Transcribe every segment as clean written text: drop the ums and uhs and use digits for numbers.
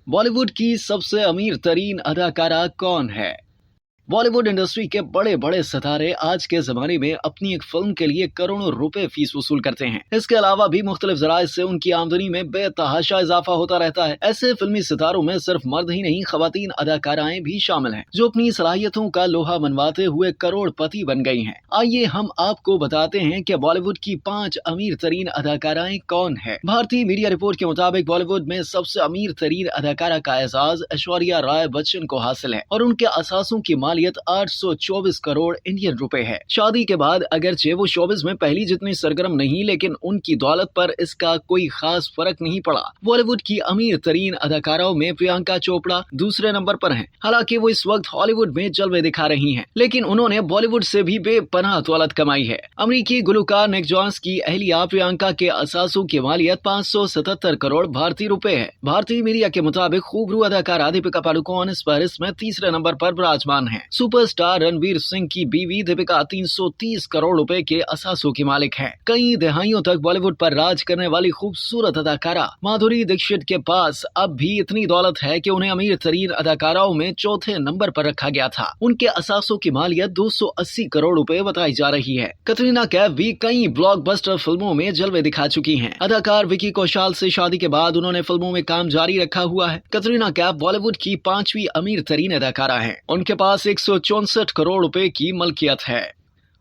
बॉलीवुड की सबसे अमीर तरीन अदाकारा कौन है? बॉलीवुड इंडस्ट्री के बड़े बड़े सितारे आज के जमाने में अपनी एक फिल्म के लिए करोड़ों रुपए फीस वसूल करते हैं। इसके अलावा भी मुख्तलिफ जराए से उनकी आमदनी में बेतहाशा इजाफा होता रहता है। ऐसे फिल्मी सितारों में सिर्फ मर्द ही नहीं, खवातीन अदाकाराएं भी शामिल हैं, जो अपनी सलाहियतों का लोहा मनवाते हुए करोड़पति बन गई हैं। आइए हम आपको बताते हैं कि बॉलीवुड की 5 अमीर तरीन अदाकाराएं कौन है। भारतीय मीडिया रिपोर्ट के मुताबिक बॉलीवुड में सबसे अमीर तरीन अदाकारा का एजाज ऐश्वर्या राय बच्चन को हासिल है और उनके असासों की मालियत 824 करोड़ इंडियन रुपए है। शादी के बाद अगरचे वो शोबिस में पहली जितनी सरगर्म नहीं, लेकिन उनकी दौलत पर इसका कोई खास फर्क नहीं पड़ा। बॉलीवुड की अमीर तरीन अदाकाराओं में प्रियंका चोपड़ा दूसरे नंबर पर हैं। हालांकि वो इस वक्त हॉलीवुड में जलवे दिखा रही हैं, लेकिन उन्होंने बॉलीवुड से भी बेपनाह दौलत कमाई है। अमेरिकी गुलकार निक जोन्स की अहलिया प्रियंका के असासों की मालियत 577 करोड़ भारतीय रुपए है। भारतीय मीडिया के मुताबिक खूबरू अदाकारा दीपिका पादुकोण इस फहरिस्त में तीसरे नंबर पर विराजमान है। सुपरस्टार रणवीर सिंह की बीवी दीपिका 330 करोड़ रुपए के असासों की मालिक है। कई दहाइयों तक बॉलीवुड पर राज करने वाली खूबसूरत अदाकारा माधुरी दीक्षित के पास अब भी इतनी दौलत है कि उन्हें अमीर तरीन अदाकाराओं में चौथे नंबर पर रखा गया था। उनके असासों की मालियत 280 करोड़ रुपए बताई जा रही है। कटरीना कैफ भी कई ब्लॉकबस्टर फिल्मों में जलवे दिखा चुकी हैं। अदाकार विकी कौशल से शादी के बाद उन्होंने फिल्मों में काम जारी रखा हुआ है। कटरीना कैफ बॉलीवुड की 5वीं अमीर तरीन अदाकारा है। उनके पास 164 करोड़ रुपए की मलकियत है।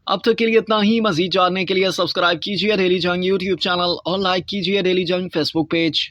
अब तक के लिए इतना ही। मजीद जानने के लिए सब्सक्राइब कीजिए डेली जंग यूट्यूब चैनल और लाइक कीजिए डेली जंग फेसबुक पेज।